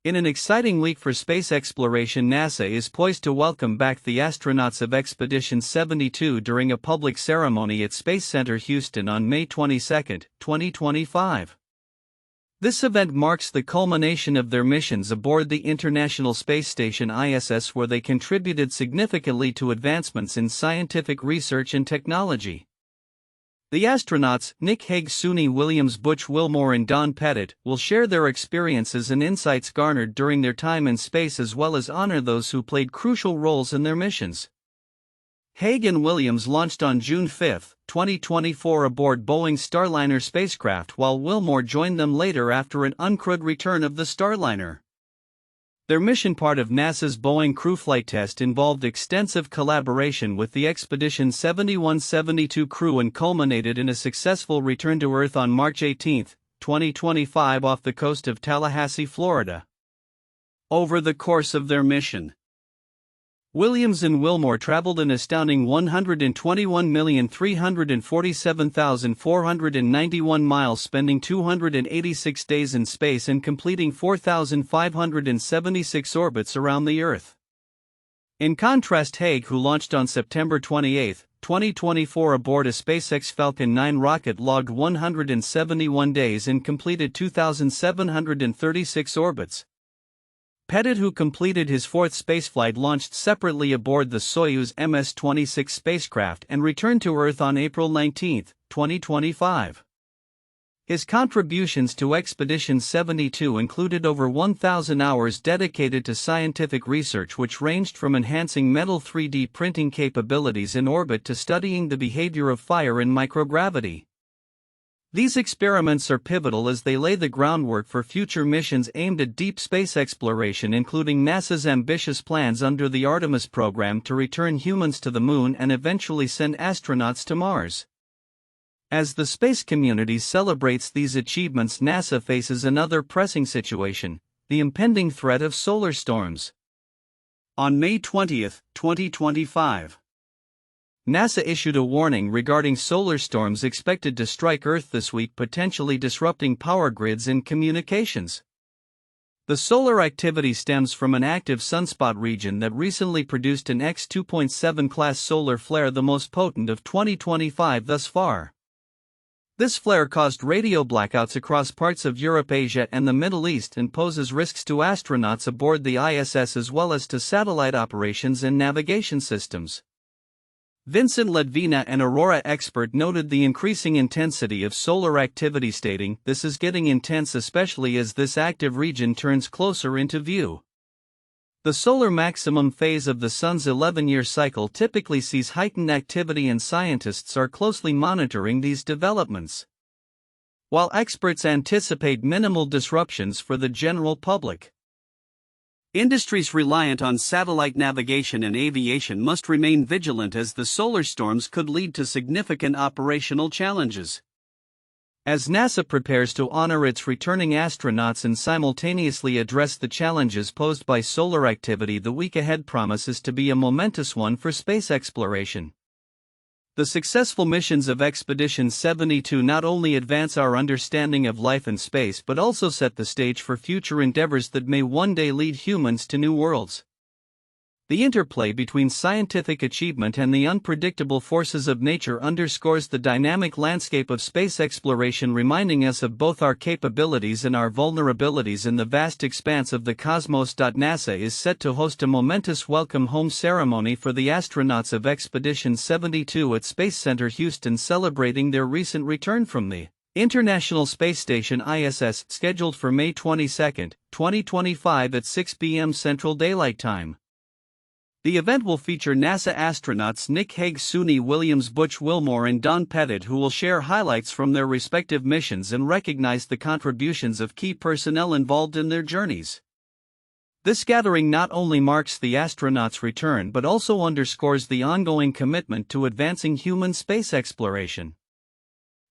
In an exciting week for space exploration, NASA is poised to welcome back the astronauts of Expedition 72 during a public ceremony at Space Center Houston on May 22, 2025. This event marks the culmination of their missions aboard the International Space Station ISS, where they contributed significantly to advancements in scientific research and technology. The astronauts, Nick Hague, Suni Williams, Butch Wilmore and Don Pettit, will share their experiences and insights garnered during their time in space, as well as honor those who played crucial roles in their missions. Hague and Williams launched on June 5, 2024 aboard Boeing's Starliner spacecraft, while Wilmore joined them later after an uncrewed return of the Starliner. Their mission, part of NASA's Boeing crew flight test, involved extensive collaboration with the Expedition 71-72 crew and culminated in a successful return to Earth on March 18, 2025 off the coast of Tallahassee, Florida. Over the course of their mission, Williams and Wilmore traveled an astounding 121,347,491 miles, spending 286 days in space and completing 4,576 orbits around the Earth. In contrast, Hague, who launched on September 28, 2024 aboard a SpaceX Falcon 9 rocket, logged 171 days and completed 2,736 orbits. Pettit, who completed his fourth spaceflight, launched separately aboard the Soyuz MS-26 spacecraft and returned to Earth on April 19, 2025. His contributions to Expedition 72 included over 1,000 hours dedicated to scientific research, which ranged from enhancing metal 3D printing capabilities in orbit to studying the behavior of fire in microgravity. These experiments are pivotal as they lay the groundwork for future missions aimed at deep space exploration, including NASA's ambitious plans under the Artemis program to return humans to the Moon and eventually send astronauts to Mars. As the space community celebrates these achievements, NASA faces another pressing situation: the impending threat of solar storms. On May 20, 2025, NASA issued a warning regarding solar storms expected to strike Earth this week, potentially disrupting power grids and communications. The solar activity stems from an active sunspot region that recently produced an X 2.7 class solar flare, the most potent of 2025 thus far. This flare caused radio blackouts across parts of Europe, Asia, and the Middle East, and poses risks to astronauts aboard the ISS as well as to satellite operations and navigation systems. Vincent Ledvina, an Aurora expert, noted the increasing intensity of solar activity, stating, "This is getting intense, especially as this active region turns closer into view." The solar maximum phase of the Sun's 11-year cycle typically sees heightened activity, and scientists are closely monitoring these developments. While experts anticipate minimal disruptions for the general public, industries reliant on satellite navigation and aviation must remain vigilant, as the solar storms could lead to significant operational challenges. As NASA prepares to honor its returning astronauts and simultaneously address the challenges posed by solar activity, the week ahead promises to be a momentous one for space exploration. The successful missions of Expedition 72 not only advance our understanding of life in space but also set the stage for future endeavors that may one day lead humans to new worlds. The interplay between scientific achievement and the unpredictable forces of nature underscores the dynamic landscape of space exploration, reminding us of both our capabilities and our vulnerabilities in the vast expanse of the cosmos. NASA is set to host a momentous welcome home ceremony for the astronauts of Expedition 72 at Space Center Houston, celebrating their recent return from the International Space Station ISS, scheduled for May 22, 2025 at 6 p.m. Central Daylight Time. The event will feature NASA astronauts Nick Hague, Suni Williams, Butch Wilmore and Don Pettit, who will share highlights from their respective missions and recognize the contributions of key personnel involved in their journeys. This gathering not only marks the astronauts' return but also underscores the ongoing commitment to advancing human space exploration.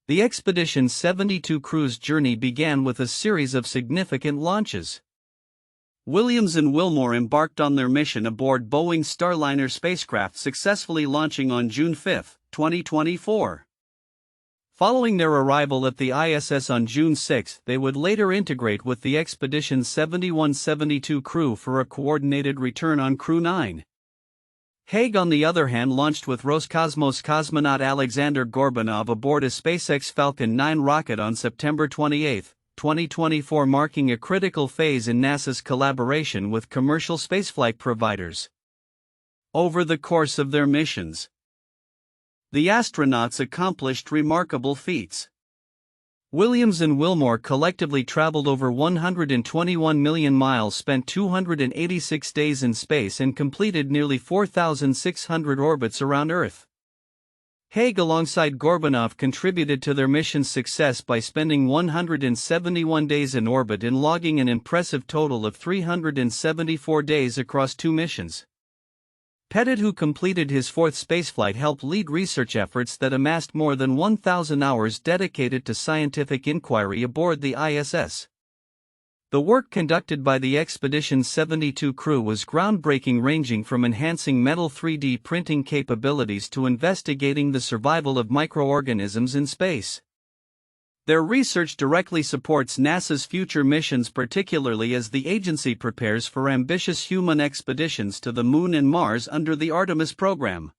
The Expedition 72 crew's journey began with a series of significant launches. Williams and Wilmore embarked on their mission aboard Boeing's Starliner spacecraft, successfully launching on June 5, 2024. Following their arrival at the ISS on June 6, they would later integrate with the Expedition 71-72 crew for a coordinated return on Crew 9. Hague, on the other hand, launched with Roscosmos cosmonaut Alexander Gorbanov aboard a SpaceX Falcon 9 rocket on September 28, 2024, marking a critical phase in NASA's collaboration with commercial spaceflight providers. Over the course of their missions, the astronauts accomplished remarkable feats. Williams and Wilmore collectively traveled over 121 million miles, spent 286 days in space, and completed nearly 4,600 orbits around Earth. Hague, alongside Gorbanov, contributed to their mission's success by spending 171 days in orbit and logging an impressive total of 374 days across 2 missions. Pettit, who completed his 4th spaceflight, helped lead research efforts that amassed more than 1,000 hours dedicated to scientific inquiry aboard the ISS. The work conducted by the Expedition 72 crew was groundbreaking, ranging from enhancing metal 3D printing capabilities to investigating the survival of microorganisms in space. Their research directly supports NASA's future missions, particularly as the agency prepares for ambitious human expeditions to the Moon and Mars under the Artemis program.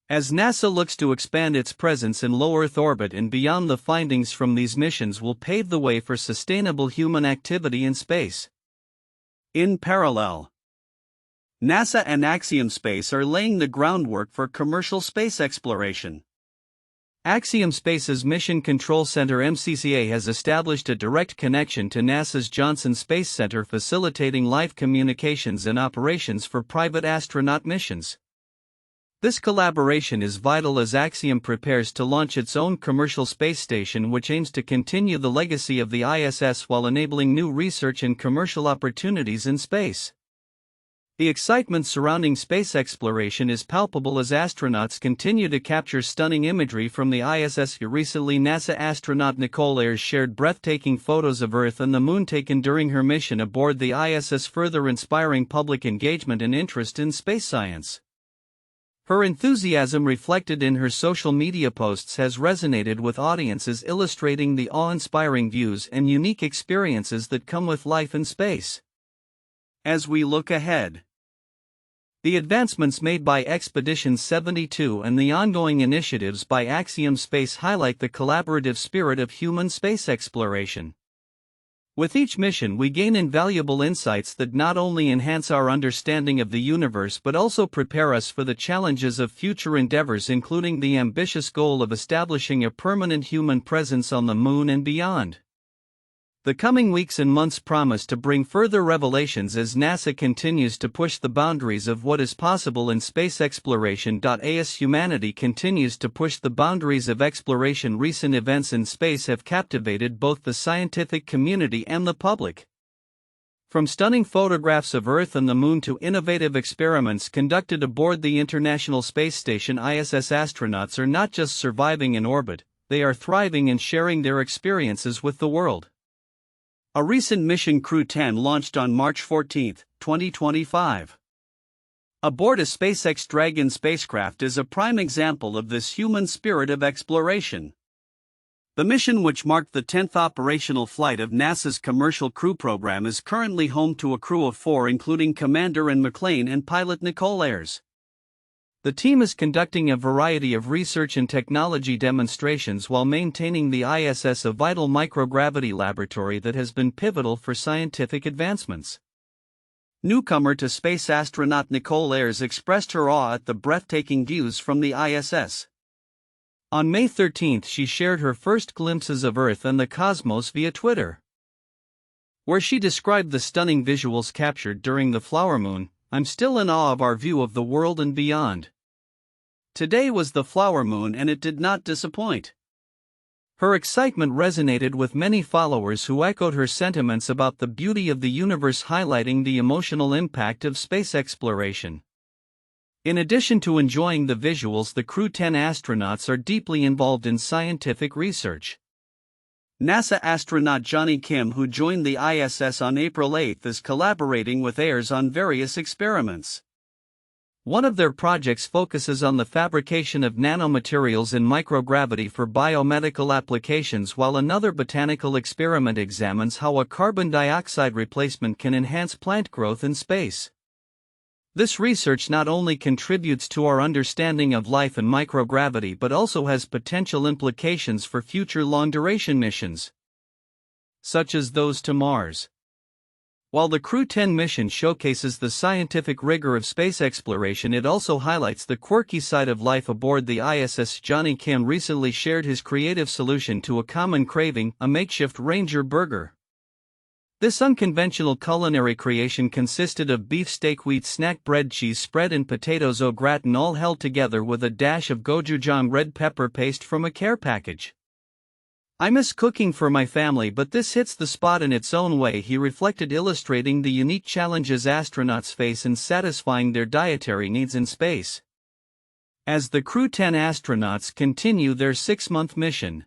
As NASA looks to expand its presence in low Earth orbit and beyond, the findings from these missions will pave the way for sustainable human activity in space. In parallel, NASA and Axiom Space are laying the groundwork for commercial space exploration. Axiom Space's Mission Control Center (MCCA) has established a direct connection to NASA's Johnson Space Center, facilitating live communications and operations for private astronaut missions. This collaboration is vital as Axiom prepares to launch its own commercial space station, which aims to continue the legacy of the ISS while enabling new research and commercial opportunities in space. The excitement surrounding space exploration is palpable as astronauts continue to capture stunning imagery from the ISS. Recently, NASA astronaut Nicole Ayers shared breathtaking photos of Earth and the Moon taken during her mission aboard the ISS, further inspiring public engagement and interest in space science. Her enthusiasm, reflected in her social media posts, has resonated with audiences, illustrating the awe-inspiring views and unique experiences that come with life in space. As we look ahead, the advancements made by Expedition 72 and the ongoing initiatives by Axiom Space highlight the collaborative spirit of human space exploration. With each mission, we gain invaluable insights that not only enhance our understanding of the universe but also prepare us for the challenges of future endeavors, including the ambitious goal of establishing a permanent human presence on the Moon and beyond. The coming weeks and months promise to bring further revelations as NASA continues to push the boundaries of what is possible in space exploration. As humanity continues to push the boundaries of exploration, recent events in space have captivated both the scientific community and the public. From stunning photographs of Earth and the Moon to innovative experiments conducted aboard the International Space Station (ISS), astronauts are not just surviving in orbit, they are thriving and sharing their experiences with the world. A recent mission, Crew 10, launched on March 14, 2025. Aboard a SpaceX Dragon spacecraft is a prime example of this human spirit of exploration. The mission, which marked the 10th operational flight of NASA's Commercial Crew program, is currently home to a crew of 4, including Commander Ian McLean and pilot Nicole Ayers. The team is conducting a variety of research and technology demonstrations while maintaining the ISS a vital microgravity laboratory that has been pivotal for scientific advancements. Newcomer to space astronaut Nicole Ayers expressed her awe at the breathtaking views from the ISS. On May 13, she shared her first glimpses of Earth and the cosmos via Twitter, where she described the stunning visuals captured during the flower moon. "I'm still in awe of our view of the world and beyond. Today was the flower moon and it did not disappoint." Her excitement resonated with many followers who echoed her sentiments about the beauty of the universe, highlighting the emotional impact of space exploration. In addition to enjoying the visuals, the Crew 10 astronauts are deeply involved in scientific research. NASA astronaut Johnny Kim, who joined the ISS on April 8, is collaborating with Ayers on various experiments. One of their projects focuses on the fabrication of nanomaterials in microgravity for biomedical applications, while another botanical experiment examines how a carbon dioxide replacement can enhance plant growth in space. This research not only contributes to our understanding of life in microgravity but also has potential implications for future long-duration missions, such as those to Mars. While the Crew 10 mission showcases the scientific rigor of space exploration, it also highlights the quirky side of life aboard the ISS. Johnny Kim recently shared his creative solution to a common craving, a makeshift Ranger burger. This unconventional culinary creation consisted of beefsteak, wheat snack bread, cheese spread, and potatoes au gratin, all held together with a dash of gochujang red pepper paste from a care package. "I miss cooking for my family, but this hits the spot in its own way," he reflected, illustrating the unique challenges astronauts face in satisfying their dietary needs in space. As the Crew 10 astronauts continue their 6-month mission,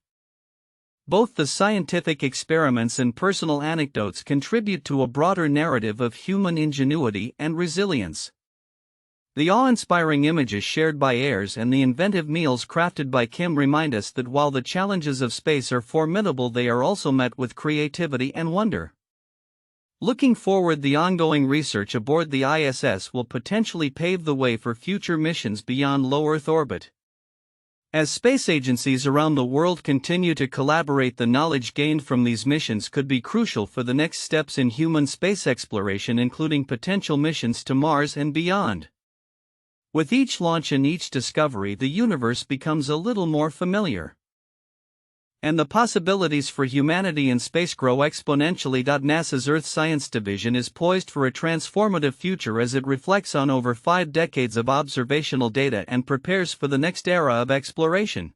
both the scientific experiments and personal anecdotes contribute to a broader narrative of human ingenuity and resilience. The awe-inspiring images shared by Ayers and the inventive meals crafted by Kim remind us that while the challenges of space are formidable, they are also met with creativity and wonder. Looking forward, the ongoing research aboard the ISS will potentially pave the way for future missions beyond low Earth orbit. As space agencies around the world continue to collaborate, the knowledge gained from these missions could be crucial for the next steps in human space exploration, including potential missions to Mars and beyond. With each launch and each discovery, the universe becomes a little more familiar, and the possibilities for humanity in space grow exponentially. NASA's Earth Science Division is poised for a transformative future as it reflects on over 5 decades of observational data and prepares for the next era of exploration.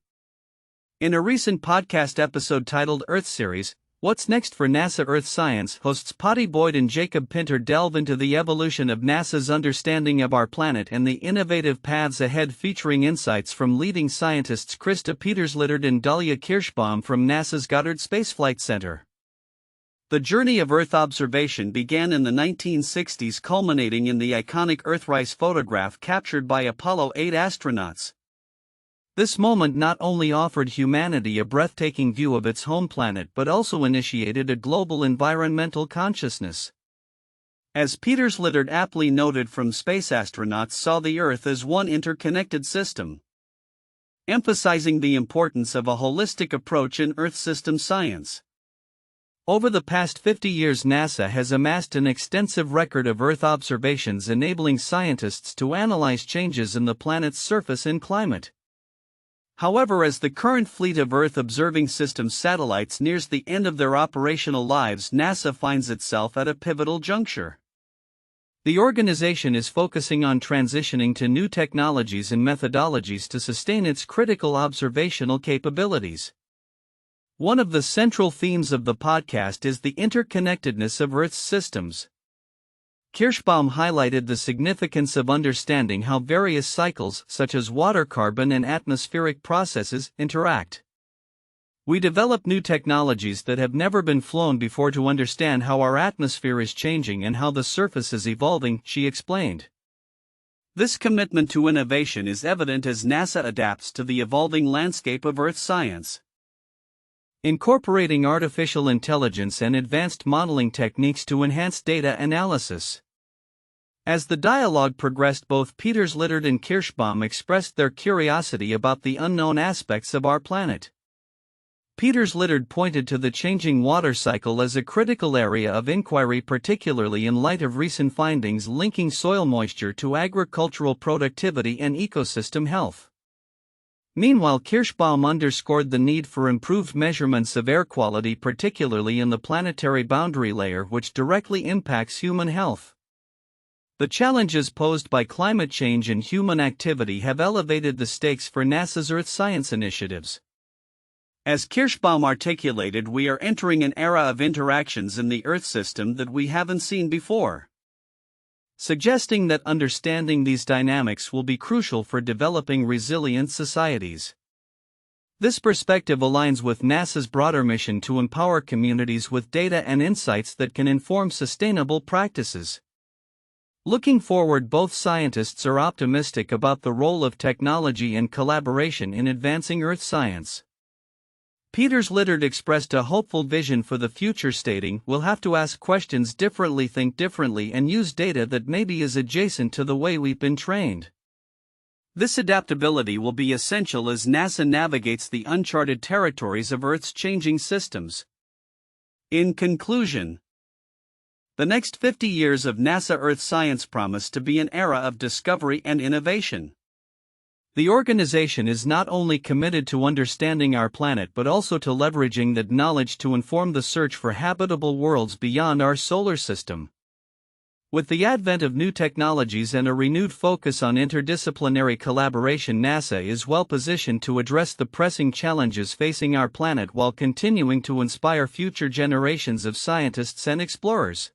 In a recent podcast episode titled Earth Series, What's Next for NASA Earth Science, hosts Patty Boyd and Jacob Pinter delve into the evolution of NASA's understanding of our planet and the innovative paths ahead, featuring insights from leading scientists Krista Peters-Littard and Dahlia Kirschbaum from NASA's Goddard Space Flight Center. The journey of Earth observation began in the 1960s, culminating in the iconic Earthrise photograph captured by Apollo 8 astronauts. This moment not only offered humanity a breathtaking view of its home planet but also initiated a global environmental consciousness. As Peters-Littard aptly noted, from space, astronauts saw the Earth as one interconnected system, emphasizing the importance of a holistic approach in Earth system science. Over the past 50 years, NASA has amassed an extensive record of Earth observations, enabling scientists to analyze changes in the planet's surface and climate. However, as the current fleet of Earth-observing systems satellites nears the end of their operational lives, NASA finds itself at a pivotal juncture. The organization is focusing on transitioning to new technologies and methodologies to sustain its critical observational capabilities. One of the central themes of the podcast is the interconnectedness of Earth's systems. Kirschbaum highlighted the significance of understanding how various cycles, such as water, carbon, and atmospheric processes, interact. "We develop new technologies that have never been flown before to understand how our atmosphere is changing and how the surface is evolving," she explained. This commitment to innovation is evident as NASA adapts to the evolving landscape of Earth science, incorporating artificial intelligence and advanced modeling techniques to enhance data analysis. As the dialogue progressed, both Peters-Littard and Kirschbaum expressed their curiosity about the unknown aspects of our planet. Peters-Littard pointed to the changing water cycle as a critical area of inquiry, particularly in light of recent findings linking soil moisture to agricultural productivity and ecosystem health. Meanwhile, Kirschbaum underscored the need for improved measurements of air quality, particularly in the planetary boundary layer, which directly impacts human health. The challenges posed by climate change and human activity have elevated the stakes for NASA's Earth science initiatives. As Kirschbaum articulated, we are entering an era of interactions in the Earth system that we haven't seen before, suggesting that understanding these dynamics will be crucial for developing resilient societies. This perspective aligns with NASA's broader mission to empower communities with data and insights that can inform sustainable practices. Looking forward, both scientists are optimistic about the role of technology and collaboration in advancing Earth science. Peters Littard expressed a hopeful vision for the future, stating, "We'll have to ask questions differently, think differently, and use data that maybe is adjacent to the way we've been trained." This adaptability will be essential as NASA navigates the uncharted territories of Earth's changing systems. In conclusion, the next 50 years of NASA Earth science promise to be an era of discovery and innovation. The organization is not only committed to understanding our planet but also to leveraging that knowledge to inform the search for habitable worlds beyond our solar system. With the advent of new technologies and a renewed focus on interdisciplinary collaboration, NASA is well positioned to address the pressing challenges facing our planet while continuing to inspire future generations of scientists and explorers.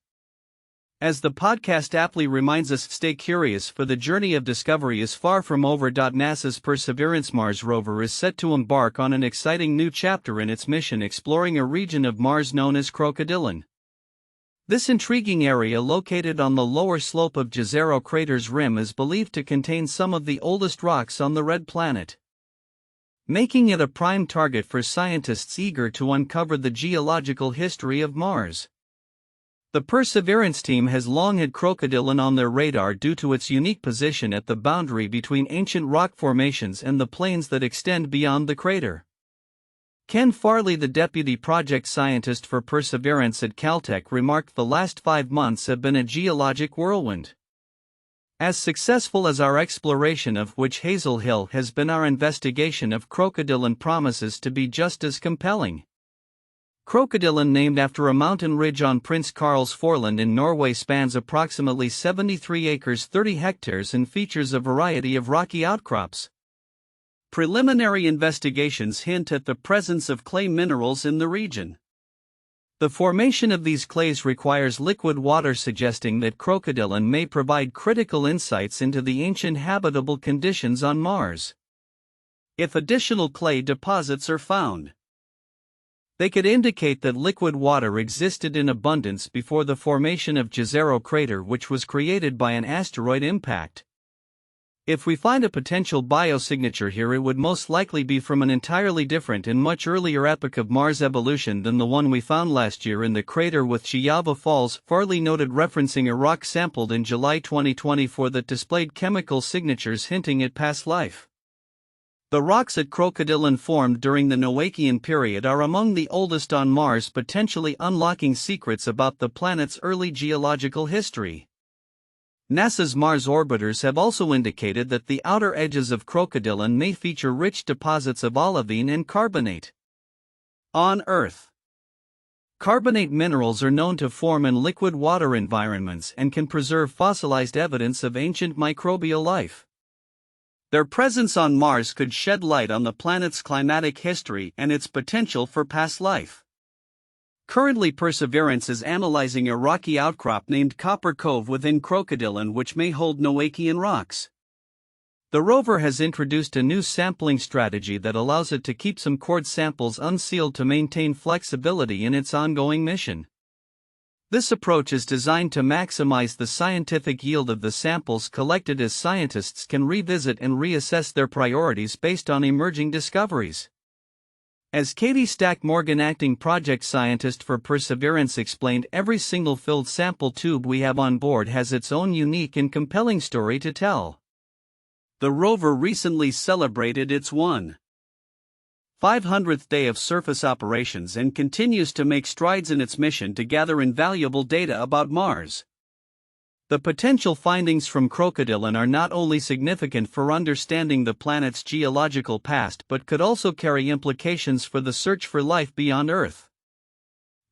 As the podcast aptly reminds us, stay curious, for the journey of discovery is far from over. NASA's Perseverance Mars rover is set to embark on an exciting new chapter in its mission, exploring a region of Mars known as Crocodylon. This intriguing area, located on the lower slope of Jezero crater's rim, is believed to contain some of the oldest rocks on the red planet, making it a prime target for scientists eager to uncover the geological history of Mars. The Perseverance team has long had Crocodylon on their radar due to its unique position at the boundary between ancient rock formations and the plains that extend beyond the crater. Ken Farley, the deputy project scientist for Perseverance at Caltech, remarked, "The last 5 months have been a geologic whirlwind. As successful as our exploration of Witch Hazel Hill has been, our investigation of Crocodylon promises to be just as compelling." Crocodylon, named after a mountain ridge on Prince Karl's Foreland in Norway, spans approximately 73 acres 30 hectares and features a variety of rocky outcrops. Preliminary investigations hint at the presence of clay minerals in the region. The formation of these clays requires liquid water, suggesting that Crocodylon may provide critical insights into the ancient habitable conditions on Mars. If additional clay deposits are found, they could indicate that liquid water existed in abundance before the formation of Jezero crater, which was created by an asteroid impact. If we find a potential biosignature here, it would most likely be from an entirely different and much earlier epoch of Mars evolution than the one we found last year in the crater with Chiava Falls, Farley noted, referencing a rock sampled in July 2024 that displayed chemical signatures hinting at past life. The rocks at Crocodylon, formed during the Noachian period, are among the oldest on Mars, potentially unlocking secrets about the planet's early geological history. NASA's Mars orbiters have also indicated that the outer edges of Crocodylon may feature rich deposits of olivine and carbonate. On Earth, carbonate minerals are known to form in liquid water environments and can preserve fossilized evidence of ancient microbial life. Their presence on Mars could shed light on the planet's climatic history and its potential for past life. Currently, Perseverance is analyzing a rocky outcrop named Copper Cove within Crocodylon, which may hold Noachian rocks. The rover has introduced a new sampling strategy that allows it to keep some cord samples unsealed to maintain flexibility in its ongoing mission. This approach is designed to maximize the scientific yield of the samples collected, as scientists can revisit and reassess their priorities based on emerging discoveries. As Katie Stack Morgan, acting project scientist for Perseverance, explained, "Every single filled sample tube we have on board has its own unique and compelling story to tell." The rover recently celebrated its 1,500th day of surface operations and continues to make strides in its mission to gather invaluable data about Mars. The potential findings from Crocodylon are not only significant for understanding the planet's geological past but could also carry implications for the search for life beyond Earth.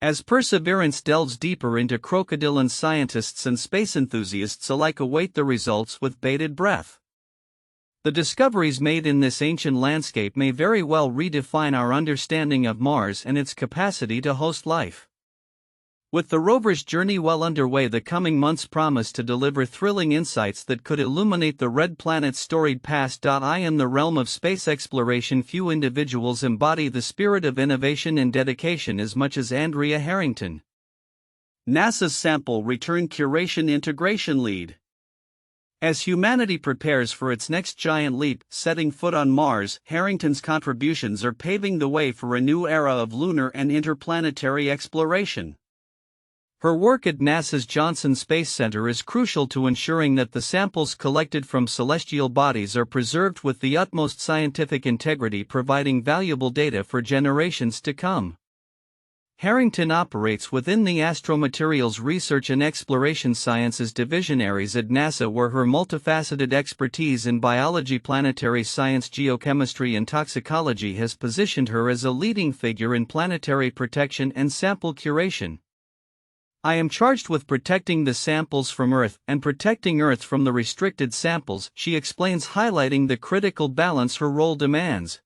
As Perseverance delves deeper into Crocodylon, scientists and space enthusiasts alike await the results with bated breath. The discoveries made in this ancient landscape may very well redefine our understanding of Mars and its capacity to host life. With the rover's journey well underway, the coming months promise to deliver thrilling insights that could illuminate the red planet's storied past. In the realm of space exploration, few individuals embody the spirit of innovation and dedication as much as Andrea Harrington, NASA's Sample Return Curation Integration Lead. As humanity prepares for its next giant leap, setting foot on Mars, Harrington's contributions are paving the way for a new era of lunar and interplanetary exploration. Her work at NASA's Johnson Space Center is crucial to ensuring that the samples collected from celestial bodies are preserved with the utmost scientific integrity, providing valuable data for generations to come. Harrington operates within the Astromaterials Research and Exploration Sciences divisionaries at NASA, where her multifaceted expertise in biology, planetary science, geochemistry, and toxicology has positioned her as a leading figure in planetary protection and sample curation. "I am charged with protecting the samples from Earth and protecting Earth from the restricted samples," she explains, highlighting the critical balance her role demands.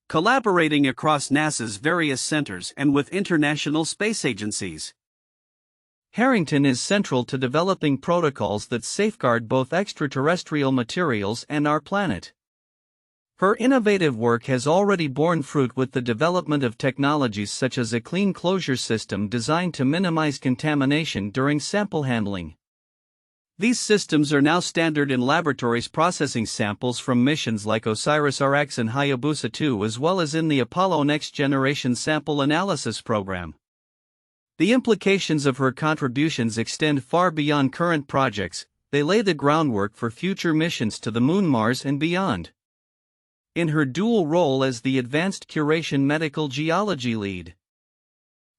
Collaborating across NASA's various centers and with international space agencies, Harrington is central to developing protocols that safeguard both extraterrestrial materials and our planet. Her innovative work has already borne fruit with the development of technologies such as a clean closure system designed to minimize contamination during sample handling. These systems are now standard in laboratories processing samples from missions like OSIRIS-RX and Hayabusa 2, as well as in the Apollo Next Generation Sample Analysis Program. The implications of her contributions extend far beyond current projects. They lay the groundwork for future missions to the Moon, Mars, and beyond. In her dual role as the Advanced Curation Medical Geology Lead,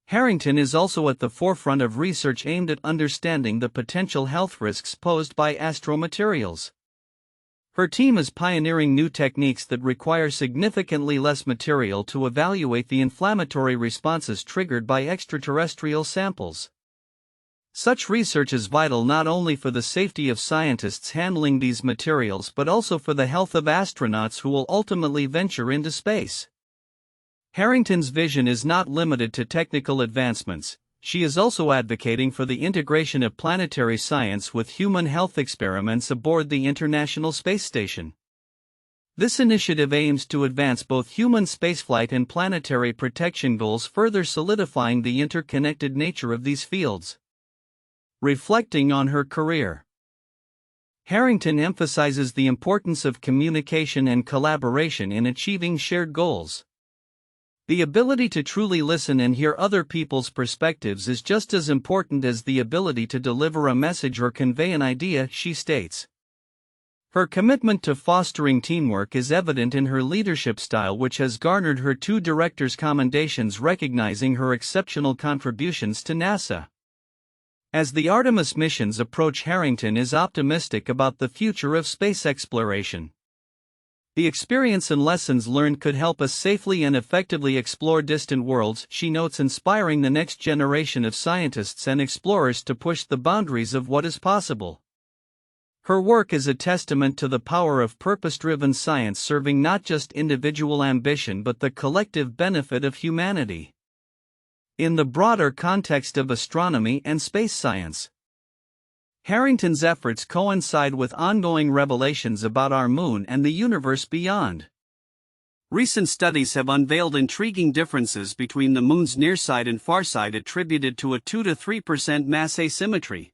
Harrington is also at the forefront of research aimed at understanding the potential health risks posed by astromaterials. Her team is pioneering new techniques that require significantly less material to evaluate the inflammatory responses triggered by extraterrestrial samples. Such research is vital not only for the safety of scientists handling these materials but also for the health of astronauts who will ultimately venture into space. Harrington's vision is not limited to technical advancements. She is also advocating for the integration of planetary science with human health experiments aboard the International Space Station. This initiative aims to advance both human spaceflight and planetary protection goals, further solidifying the interconnected nature of these fields. Reflecting on her career, Harrington emphasizes the importance of communication and collaboration in achieving shared goals. The ability to truly listen and hear other people's perspectives is just as important as the ability to deliver a message or convey an idea, she states. Her commitment to fostering teamwork is evident in her leadership style, which has garnered her 2 directors' commendations recognizing her exceptional contributions to NASA. As the Artemis missions approach, Harrington is optimistic about the future of space exploration. "The experience and lessons learned could help us safely and effectively explore distant worlds," she notes, inspiring the next generation of scientists and explorers to push the boundaries of what is possible. Her work is a testament to the power of purpose-driven science, serving not just individual ambition but the collective benefit of humanity. In the broader context of astronomy and space science, Harrington's efforts coincide with ongoing revelations about our Moon and the universe beyond. Recent studies have unveiled intriguing differences between the Moon's near-side and far-side, attributed to a 2 to 3% mass asymmetry.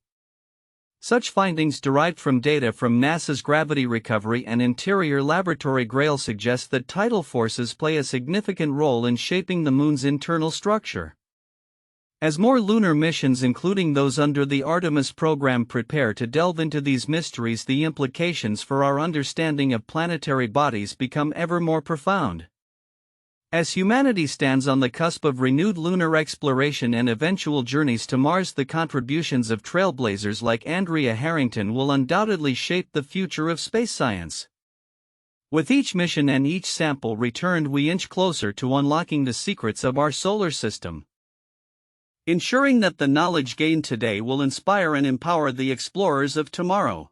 Such findings, derived from data from NASA's Gravity Recovery and Interior Laboratory GRAIL, suggest that tidal forces play a significant role in shaping the Moon's internal structure. As more lunar missions, including those under the Artemis program, prepare to delve into these mysteries, the implications for our understanding of planetary bodies become ever more profound. As humanity stands on the cusp of renewed lunar exploration and eventual journeys to Mars, the contributions of trailblazers like Andrea Harrington will undoubtedly shape the future of space science. With each mission and each sample returned, we inch closer to unlocking the secrets of our solar system, ensuring that the knowledge gained today will inspire and empower the explorers of tomorrow.